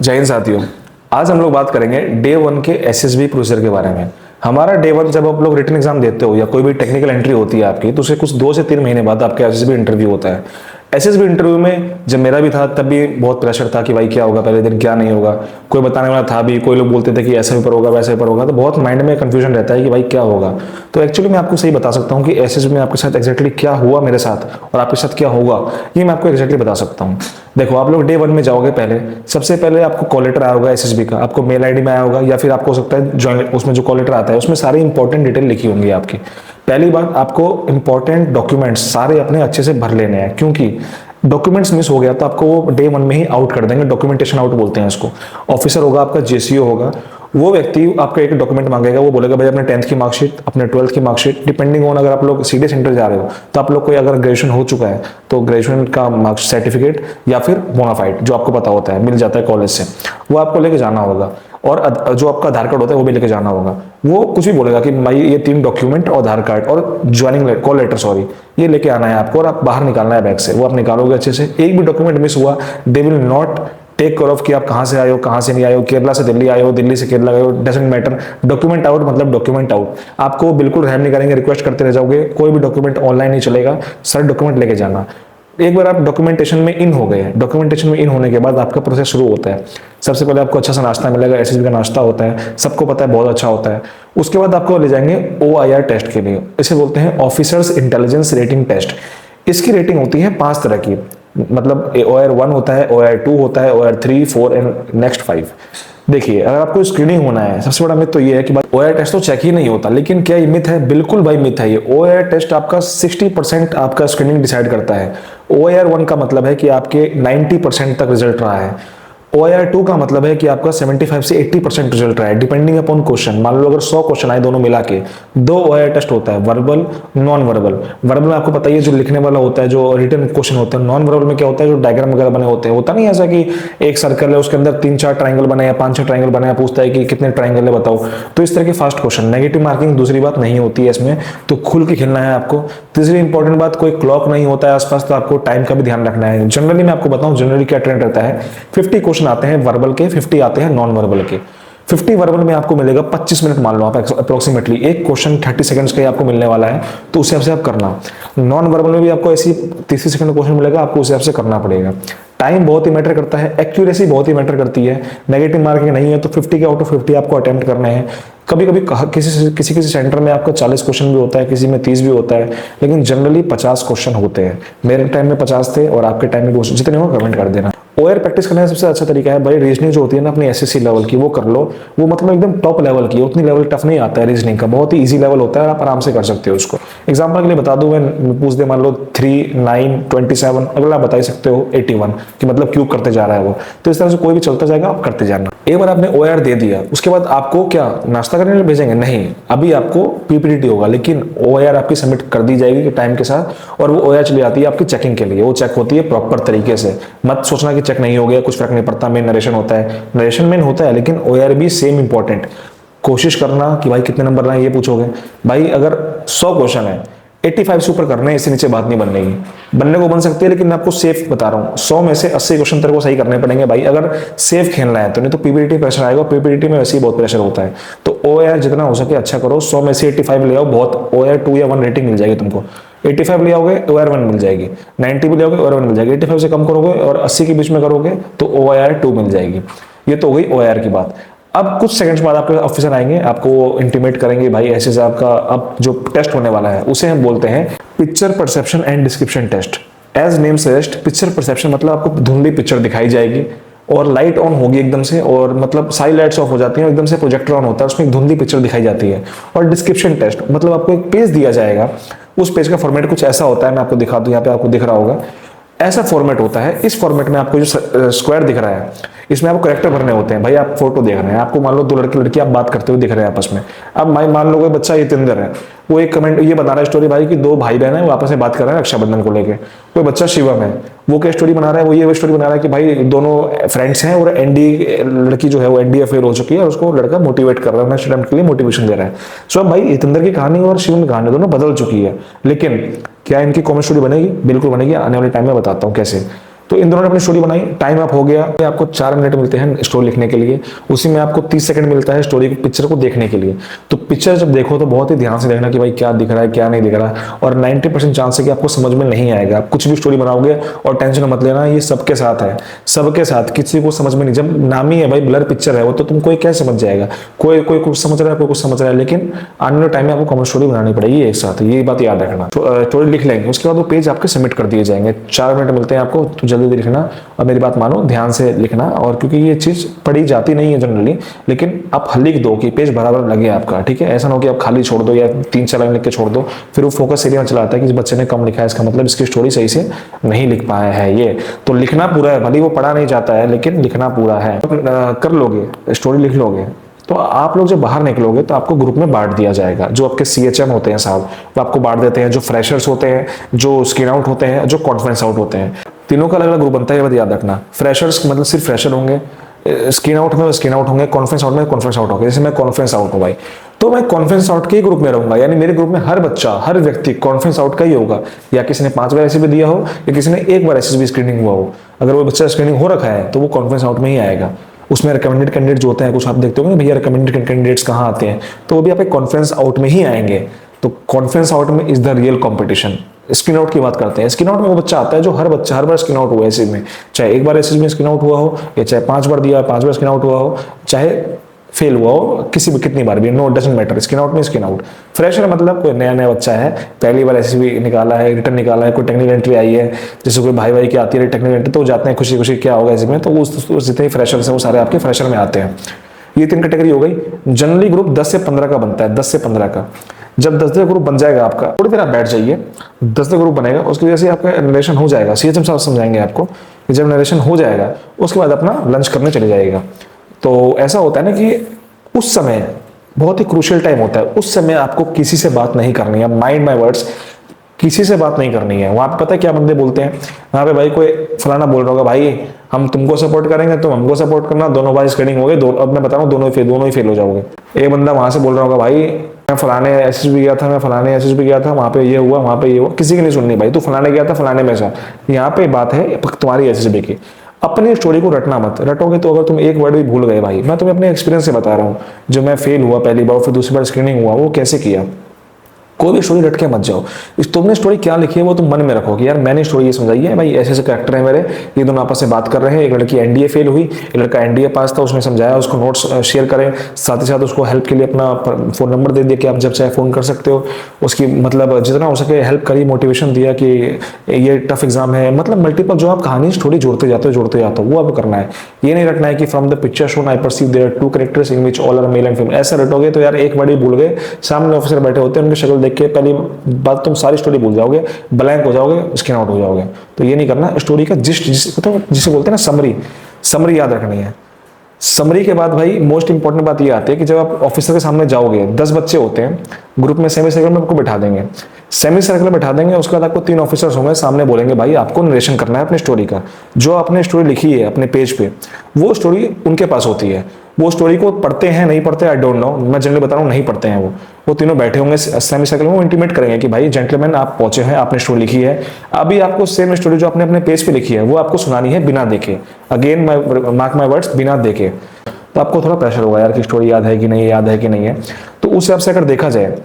जय हिंद साथियों। आज हम लोग बात करेंगे डे वन के एसएसबी प्रोसीजर के बारे में। हमारा डे वन जब आप लोग रिटन एग्जाम देते हो या कोई भी टेक्निकल एंट्री होती है आपकी, तो उसे कुछ 2 से 3 महीने बाद आपका एसएसबी इंटरव्यू होता है। एसएसबी इंटरव्यू में जब मेरा भी था तब भी बहुत प्रेशर था कि भाई क्या होगा, पहले दिन क्या नहीं होगा, कोई बताने वाला था भी, कोई लोग बोलते थे कि ऐसा पेपर होगा वैसा पेपर होगा, तो बहुत माइंड में कंफ्यूजन रहता है कि भाई क्या होगा। तो एक्चुअली मैं आपको सही बता सकता हूँ कि एसएसबी में आपके साथ एक्जैक्टली क्या हुआ मेरे साथ और आपके साथ क्या होगा, ये मैं आपको एक्जैक्टली बता सकता हूँ। देखो, आप लोग डे वन में जाओगे, पहले सबसे पहले आपको कॉल लेटर आया होगा एसएसबी का, आपको मेल आईडी में आया होगा या फिर आपको हो सकता है ज्वाइन, उसमें जो कॉल लेटर आता है उसमें सारी इंपॉर्टेंट डिटेल लिखी होंगी आपकी। पहली बात, आपको इंपॉर्टेंट डॉक्यूमेंट्स सारे अपने अच्छे से भर लेने हैं, क्योंकि डॉक्यूमेंट्स मिस हो गया तो आपको वो डे वन में ही आउट कर देंगे। डॉक्यूमेंटेशन आउट बोलते हैं इसको। ऑफिसर होगा आपका, जेसीओ होगा, वो व्यक्ति आपका एक डॉक्यूमेंट मांगेगा, वो बोलेगा भाई अपने 10th की मार्कशीट, अपने 12th की मार्कशीट, डिपेंडिंग ऑन अगर आप लोग सीधे सेंटर जा रहे हो तो आप लोग कोई अगर ग्रेजुएशन हो चुका है तो ग्रेजुएशन का मार्क्स सर्टिफिकेट या फिर बोनाफाइड जो आपको पता होता है मिल जाता है कॉलेज से, वो आपको लेके जाना होगा। और जो आपका आधार कार्ड होता है वो भी लेके जाना होगा। वो कुछ भी बोलेगा कि भाई ये 3 डॉक्यूमेंट और आधार कार्ड और ज्वाइनिंग कॉल लेटर, सॉरी, ये लेके आना है आपको और आप बाहर निकालना है बैग से। वो आप निकालोगे अच्छे से। एक भी डॉक्यूमेंट मिस हुआ, they will not take care of कि आप कहां से आए हो, कहां से नहीं आए हो, केरला से दिल्ली आए हो, दिल्ली से केरला आए हो, डजंट मैटर। डॉक्यूमेंट आउट मतलब डॉक्यूमेंट आउट। आपको बिल्कुल रहम नहीं करेंगे, रिक्वेस्ट करते रह जाओगे, कोई भी डॉक्यूमेंट ऑनलाइन नहीं चलेगा, सारे डॉक्यूमेंट लेके जाना। एक बार आप डॉक्यूमेंटेशन में इन हो गए, डॉक्यूमेंटेशन में इन होने के बाद आपका प्रोसेस शुरू होता है। सबसे पहले आपको अच्छा सा नाश्ता मिलेगा, एसएसबी का नाश्ता होता है, सबको पता है बहुत अच्छा होता है। उसके बाद आपको ले जाएंगे OIR टेस्ट के लिए। इसे बोलते हैं ऑफिसर्स इंटेलिजेंस रेटिंग टेस्ट। इसकी रेटिंग होती है 5 तरह की, मतलब OIR 1 होता है, OIR 2 होता है, OIR 3, 4 एंड नेक्स्ट 5। देखिए, अगर आपको स्क्रीनिंग होना है, सबसे बड़ा मिथ तो ये है कि भाई OIR टेस्ट तो चेक ही नहीं होता। लेकिन क्या ये मिथ है? बिल्कुल भाई मिथ है ये। OIR टेस्ट आपका 60% आपका स्क्रीनिंग डिसाइड करता है। OIR 1 का मतलब है कि आपके 90% तक रिजल्ट रहा है। OIR 2 का मतलब है कि आपका 75 से 80% रिजल्ट रहा है, डिपेंडिंग अपॉन क्वेश्चन। मान लो अगर 100 क्वेश्चन आए दोनों मिला के, 2 OIR टेस्ट होता है, वर्बल, नॉन वर्बल। वर्बल में आपको पता ही है जो लिखने वाला होता है, जो रिटन क्वेश्चन होते हैं। नॉन वर्बल में क्या होता है, जो डायग्राम वगैरह बने होते हैं। होता नहीं ऐसा कि एक सर्कल है उसके अंदर 3-4 ट्राइंगल बने हैं, 5-6 ट्राइंगल बने हैं, पूछता है कि कितने ट्राइंगल है बताओ। तो इस तरह के फास्ट क्वेश्चन, नेगेटिव मार्किंग दूसरी बात नहीं होती है इसमें, तो खुल के खेलना है आपको। तीसरी इंपॉर्टेंट बात, कोई क्लॉक नहीं होता है आसपास, तो आपको टाइम का भी ध्यान रखना है। जनरली मैं आपको बताऊं जनरली क्या ट्रेंड रहता है, 50 क्वेश्चन आते हैं वर्बल के, 50 आते हैं नॉन वर्बल के। 50 वर्बल में आपको मिलेगा 25 मिनट, मान लो आप अप्रोक्सीमेटली, एक क्वेश्चन 30 सेकंड्स का ही आपको मिलने वाला है, तो उस हिसाब से आप करना। नॉन वर्बल में भी आपको ऐसी 30 सेकंड क्वेश्चन मिलेगा, आपको उस हिसाब से करना पड़ेगा। टाइम बहुत ही मैटर करता है, एक्यूरेसी बहुत ही मैटर करती है। नेगेटिव मार्किंग नहीं है तो 50 के आउट ऑफ 50 आपको अटेम्प्ट करने हैं। कभी कभी किसी सेंटर में आपका 40 क्वेश्चन भी होता है, किसी में 30 भी होता है, लेकिन जनरली 50 क्वेश्चन होते हैं। मेरे टाइम में 50 थे और आपके टाइम में जितने हो कमेंट कर देना। OIR प्रैक्टिस करने का सबसे अच्छा तरीका है भाई, रीजनिंग जो होती है ना अपनी SSC लेवल की, वो कर लो। वो मतलब एकदम टॉप लेवल की, उतनी लेवल टफ नहीं आता है रीजनिंग का, बहुत ही इजी लेवल होता है, आप आराम से कर सकते हो उसको। एग्जांपल के लिए बता दूं, मैं पूछ दे मान लो 3, 9, 27, अगला बता ही सकते हो 81, कि मतलब क्यों करते जा रहा है वो। तो इस तरह से कोई भी चलता जाएगा, आप करते जाना। एक बार आपने OIR दे दिया, उसके बाद आपको क्या नाश्ता करने के लिए भेजेंगे? नहीं, अभी आपको PPT होगा, लेकिन OIR आपकी सबमिट कर दी जाएगी टाइम के साथ, और वो OIR चली जाती है आपकी चेकिंग के लिए। वो चेक होती है प्रॉपर तरीके से। मत सोचना कि चेक नहीं हो गया, कुछ फर्क नहीं पड़ता, मेन नरेशन होता है, नरेशन मेन होता है, लेकिन OIR भी सेम इंपॉर्टेंट। कोशिश करना कि भाई कितने नंबर लाए, ये पूछोगे भाई, अगर 100 क्वेश्चन है 85 से ऊपर करने हैं, इससे नीचे बात नहीं बनने की। बनने को बन सकती है, लेकिन मैं आपको सेफ बता रहा हूँ, 100 में से 80 क्वेश्चन तेरे को सही करने पड़ेंगे भाई, अगर सेफ खेलना है तो। नहीं तो PPT प्रेशर आएगा, PPT में वैसे ही बहुत प्रेशर होता है। तो OIR जितना हो सके अच्छा करो, 100 में से 85 ले आओ, बहुत। OIR 2 या 1 रेटिंग मिल जाएगी तुमको। 85 ले आओगे OIR 1 मिल जाएगी, 90 भी ले आओगे OIR 1 मिल जाएगी। 85 से कम करोगे और 80 के बीच में करोगे तो OIR 2 मिल जाएगी। ये तो हो गई OIR की बात। अब कुछ सेकंड्स बाद आपके ऑफिसर आएंगे, आपको इंटीमेट करेंगे भाई ऐसे से आपका अब जो टेस्ट होने वाला है उसे हम बोलते हैं picture perception and description test. As name suggest, picture perception मतलब आपको धुंधली पिक्चर दिखाई जाएगी और लाइट ऑन होगी एकदम से, और मतलब सारी लाइट्स ऑफ हो जाती हैं और एकदम से प्रोजेक्टर ऑन होता है, उसमें एक धुंधली पिक्चर दिखाई जाती है। और डिस्क्रिप्शन टेस्ट मतलब आपको एक पेज दिया जाएगा, उस पेज का फॉर्मेट कुछ ऐसा होता है, मैं आपको दिखा दूं, यहाँ पे आपको दिख रहा होगा, ऐसा फॉर्मेट होता है। इस फॉर्मेट में आपको जो स्क्वायर दिख रहा है, इसमें आपको करेक्टर भरने होते हैं। भाई आप फोटो देख रहे हैं, आपको मान लो 2 लड़के लड़की आप बात करते हुए दिख रहे हैं आपस में। अब भाई मान लो कोई बच्चा यतिंदर है, वो एक कमेंट ये बता रहा है स्टोरी भाई कि 2 भाई बहन है वो आपस में बात कर रहे हैं रक्षाबंधन को लेके। कोई बच्चा शिवम है, वो क्या स्टोरी बना रहा है, वो ये स्टोरी बना रहा है कि भाई दोनों फ्रेंड्स हैं और लड़की जो है वो NDA फेल हो चुकी है और उसको लड़का मोटिवेट कर रहा है, नेक्स्ट अटेम्प्ट के लिए मोटिवेशन दे रहा है। सो अब भाई यतिंदर की कहानी और शिवम की कहानी दोनों बदल चुकी है, लेकिन क्या इनकी कॉमन स्टोरी बनेगी? बिल्कुल बनेगी। आने वाले टाइम में बताता हूँ कैसे। तो इन दोनों ने अपनी स्टोरी बनाई, टाइम अप हो गया, आपको 4 मिनट मिलते हैं स्टोरी लिखने के लिए, उसी में आपको 30 सेकंड मिलता है स्टोरी को, पिक्चर को देखने के लिए। तो पिक्चर जब देखो तो बहुत ही ध्यान से देखना कि भाई क्या दिख रहा है क्या नहीं दिख रहा, और 90% चांस है कि आपको समझ में नहीं आएगा। आप कुछ भी स्टोरी बनाओगे और टेंशन मत लेना, ये सबके साथ है, सबके साथ, किसी को समझ में नहीं। जब नाम ही है भाई ब्लर पिक्चर है वो, तो तुम कोई क्या समझ जाएगा, कोई कोई कुछ समझ रहा है, कोई कुछ समझ रहा है, लेकिन आने वाले टाइम में आपको कॉमन स्टोरी बनानी पड़ेगी एक साथ, ये बात याद रखना। स्टोरी लिख लेंगे, उसके बाद वो पेज आपके सबमिट कर दिए जाएंगे। 4 मिनट मिलते हैं आपको, तो जल्दी लिखना और मेरी बात मानो, ध्यान से लिखना। और क्योंकि ये चीज पढ़ी जाती नहीं है जनरली, लेकिन आप लिख दो कि पेज बराबर लगे आपका, ठीक है। ऐसा ना हो कि आप खाली छोड़ दो या 3-4 लाइन लिख के छोड़ दो, फिर वो फोकस एरिया में चला आता है कि इस बच्चे ने कम लिखा है, इसका मतलब इसकी स्टोरी सही से नहीं लिख पाया है। ये तो लिखना पूरा है, भले वो पढ़ा नहीं जाता है लेकिन लिखना पूरा है। कर लोगे, स्टोरी लिख लोगे, तो आप लोग जब बाहर निकलोगे तो आपको ग्रुप में बांट दिया जाएगा। जो आपके CHM होते हैं साहब, वो आपको बांट देते हैं, जो फ्रेशर्स होते हैं, जो स्क्रीन आउट होते हैं, जो कॉन्फ्रेंस आउट होते हैं, तीनों का अलग अलग ग्रुप बनता है, ये बात याद रखना। फ्रेशर्स मतलब सिर्फ फ्रेशर होंगे, स्क्रीन आउट में स्क्रीन आउट होंगे, कॉन्फ्रेंस आउट में कॉन्फ्रेंस आउट होंगे। जैसे मैं कॉन्फ्रेंस आउट हूँ भाई, तो मैं कॉन्फ्रेंस आउट के ग्रुप में रहूंगा, यानी मेरे ग्रुप में हर बच्चा, हर व्यक्ति कॉन्फ्रेंस आउट का ही होगा। या किसी ने 5 बार SSB दिया हो या किसी ने 1 बार SSB स्क्रीनिंग हुआ हो, अगर वो बच्चा स्क्रीनिंग हो रखा है तो वो कॉन्फ्रेंस आउट में ही आएगा। उसमें रिकमेंडेड कैंडिडेट जो होते हैं, कुछ आप देखते हो ना भैया रिकमेंडेड कैंडिडेट्स कहाँ आते हैं, तो वो भी आपके कॉन्फ्रेंस आउट में ही आएंगे। तो कॉन्फ्रेंस आउट में is the real competition. Screen out की बात करते हैं, स्क्रीन आउट में वो बच्चा आता है जो हर बार स्क्रीन आउट हुआ है SSB में, चाहे 1 बार SSB में स्क्रीन आउट हुआ हो या चाहे 5 बार दिया 5 बार स्क्रीन आउट हुआ हो, चाहे फेल हुआ हो किसी भी कितनी बार भी, no doesn't matter, screen out में स्क्रीन आउट। फ्रेशर मतलब कोई नया नया बच्चा है, पहली बार SSB निकाला है, रिटर्न निकाला है, कोई टेक्निकल एंट्री आई है, जैसे कोई भाई की आती है टेक्निकल एंट्री, तो जाते हैं खुशी खुशी क्या होगा इसमें, तो उस जितने फ्रेशर्स हैं वो सारे आपके फ्रेशर में आते हैं। ये 3 कैटेगरी हो गई। जनरली ग्रुप 10 से 15 का बनता है, 10 से 15 का। जब 10 ग्रुप बन जाएगा आपका, थोड़ी देर आप बैठ जाइए, 10 ग्रुप बनेगा, उसकी वजह से आपका नरेशन हो जाएगा, CHM साहब समझाएंगे आपको कि जब नरेशन हो जाएगा उसके बाद अपना लंच करने चले जाएगा। तो ऐसा होता है ना कि उस समय बहुत ही क्रूशियल टाइम होता है, उस समय आपको किसी से बात नहीं करनी है, माइंड माय वर्ड्स, किसी से बात नहीं करनी है। वहां पे पता है क्या बंदे बोलते हैं, वहां पे भाई कोई फलाना बोल रहा होगा, भाई हम तुमको सपोर्ट करेंगे, तुम हमको सपोर्ट करना, दोनों बार स्क्रीनिंग हो गई, अब मैं बता रहा हूँ दोनों ही फेल हो जाओगे। एक बंदा वहां से बोल रहा होगा, भाई मैं फलाने SSB गया था, मैं फलाने SSB गया था, वहां पे ये हुआ, वहां पे ये हुआ, किसी की नहीं सुननी भाई, तू फलाने गया था, फलाने में से। यहाँ पे बात है तुम्हारी SSB की। अपनी स्टोरी को रटना मत, रटोगे तो अगर तुम एक वर्ड भी भूल गए, भाई मैं तुम्हें अपने एक्सपीरियंस से बता रहा हूँ, जो मैं फेल हुआ पहली बार, फिर दूसरी बार स्क्रीनिंग हुआ, वो कैसे किया। कोई भी स्टोरी रट के मत जाओ, तुमने स्टोरी क्या लिखी है वो तुम मन में रखो कि यार मैंने स्टोरी ये समझाई है, भाई ऐसे ऐसे कैरेक्टर है मेरे, ये दोनों आपस में बात कर रहे हैं, एक लड़की NDA फेल हुई, एक लड़का NDA पास था, उसने समझाया, उसको नोट्स शेयर करें, साथ ही साथ उसको हेल्प के लिए अपना फोन नंबर दे दिया कि आप जब चाहे फोन कर सकते हो, उसकी मतलब जितना हो सके हेल्प करी, मोटिवेशन दिया कि ये टफ एग्जाम है, मतलब मल्टीपल जो आप कहानी स्टोरी जोड़ते जाते हो वो आपको करना है। ये नहीं रखना है कि from the picture shown I perceive there are 2 characters in which all are male and female. ऐसा रटोगे तो यार एक वर्ड ही भूल गए, सामने ऑफिसर बैठे होते हैं, उनकी शक्ल देख के पहली बात तुम सारी स्टोरी भूल जाओगे, ब्लैंक हो जाओगे, स्क्रीन आउट हो जाओगे। तो ये नहीं करना। स्टोरी का जिसे बोलते हैं ना समरी याद रखनी है। समरी के बाद भाई मोस्ट इंपॉर्टेंट बात ये आती है कि जब आप ऑफिसर के सामने जाओगे, 10 बच्चे होते हैं ग्रुप में, सेमी सर्कल में आपको बिठा देंगे, उसके बाद आपको 3 ऑफिसर्स होंगे, सामने बोलेंगे भाई आपको नरेशन करना है अपनी स्टोरी का, जो आपने स्टोरी लिखी है अपने पेज पे, वो स्टोरी उनके पास होती है। वो स्टोरी को पढ़ते हैं नहीं पढ़ते आई डोंट नो, मैं जनरली बता रहा हूँ नहीं पढ़ते हैं वो तीनों बैठे होंगे सेमी सर्कल में, वो इंटीमेट करेंगे कि भाई जेंटलमैन आप पहुंचे हैं, आपने स्टोरी लिखी है, अभी आपको सेम स्टोरी जो आपने अपने पेज पे लिखी है वो आपको सुनानी है बिना देखे, अगेन मार्क माय वर्ड्स, बिना देखे। तो आपको थोड़ा प्रेशर होगा यार कि स्टोरी याद है कि नहीं है। तो उस हिसाब से अगर देखा जाए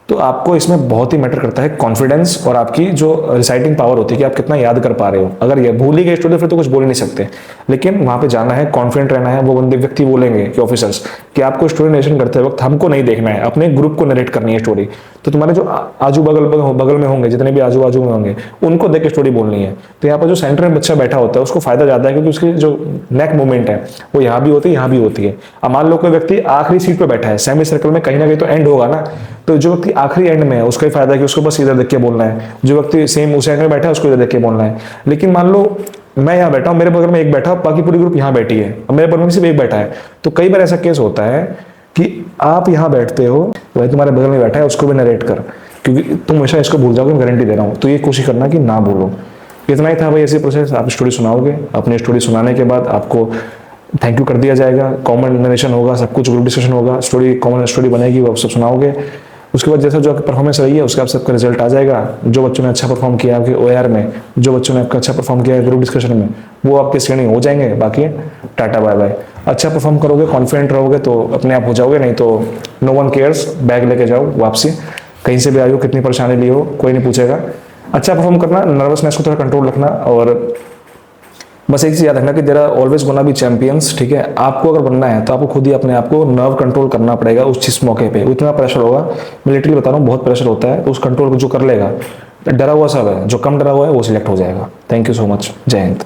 तो आपको इसमें बहुत ही मैटर करता है कॉन्फिडेंस और आपकी जो रिसाइटिंग पावर होती है कि आप कितना याद कर पा रहे हो। अगर ये भूल ही गए स्टोरी फिर तो कुछ बोल ही नहीं सकते, लेकिन वहां पे जाना है, कॉन्फिडेंट रहना है। वो बंदे व्यक्ति बोलेंगे कि ऑफिसर्स कि आपको स्टोरी नरेशन करते वक्त हमको नहीं देखना है, अपने ग्रुप को नरेट करनी है स्टोरी। तो तुम्हारे जो आजू बगल में होंगे, जितने भी आजू बाजू में होंगे, उनको देख के स्टोरी बोलनी है। तो यहाँ पर जो सेंटर में बच्चा बैठा होता है उसको फायदा ज्यादा है, क्योंकि उसकी जो नेक मूवमेंट है वो यहाँ भी होती है, यहाँ भी होती है। अब मान लो कोई व्यक्ति आखिरी सीट पर बैठा है सेमी सर्कल में, कहीं ना कहीं तो एंड होगा ना, तो जो व्यक्ति आखिरी एंड में है उसका ही फायदा है कि उसको बस इधर देख के बोलना है, जो व्यक्ति सेम उस एंड में बैठा है उसको इधर देख के बोलना है। लेकिन मान लो मैं यहाँ बैठा हूँ, मेरे बगल में एक बैठा, बाकी पूरी ग्रुप यहाँ बैठी है, और मेरे बगल में सिर्फ एक बैठा है, तो कई बार ऐसा केस होता है कि आप यहाँ बैठते हो, वही तुम्हारे बगल में बैठा है उसको भी नरेट कर, क्योंकि तुम हमेशा इसको भूल जाओगे, मैं गारंटी दे रहा हूँ। तो ये कोशिश करना कि ना भूलो। इतना ही था भाई, ऐसी प्रोसेस। आप स्टोरी सुनाओगे, अपनी स्टोरी सुनाने के बाद आपको थैंक यू कर दिया जाएगा, कॉमन नरेशन होगा, सब कुछ ग्रुप डिस्कशन होगा, स्टोरी कॉमन स्टोरी बनेगी, वो आप सब सुनाओगे। उसके बाद जैसा जो आपकी परफॉर्मेंस रही है उसके हिसाब से आपका रिजल्ट आ जाएगा। जो बच्चों ने अच्छा परफॉर्म किया आपके OAR में, जो बच्चों ने आपका अच्छा परफॉर्म किया ग्रुप डिस्कशन में, वो आपके श्रेणी हो जाएंगे। बाकी टाटा बाय बाय। अच्छा परफॉर्म करोगे, कॉन्फिडेंट रहोगे तो अपने आप हो जाओगे, नहीं तो नो वन केयर्स, बैग लेके जाओ वापसी। कहीं से भी आई हो, कितनी परेशानी ली हो, कोई नहीं पूछेगा। अच्छा परफॉर्म करना, नर्वसनेस को थोड़ा कंट्रोल रखना, और बस एक चीज याद रखना कि there are always gonna be champions. ठीक है, आपको अगर बनना है तो आपको खुद ही अपने आप को नर्व कंट्रोल करना पड़ेगा उस चीज मौके पे। उतना प्रेशर होगा, मैं लिटरली बता रहा हूँ, बहुत प्रेशर होता है। तो उस कंट्रोल को जो कर लेगा, डरा हुआ सब है, जो कम डरा हुआ है वो सिलेक्ट हो जाएगा। थैंक यू सो मच, जय हिंद।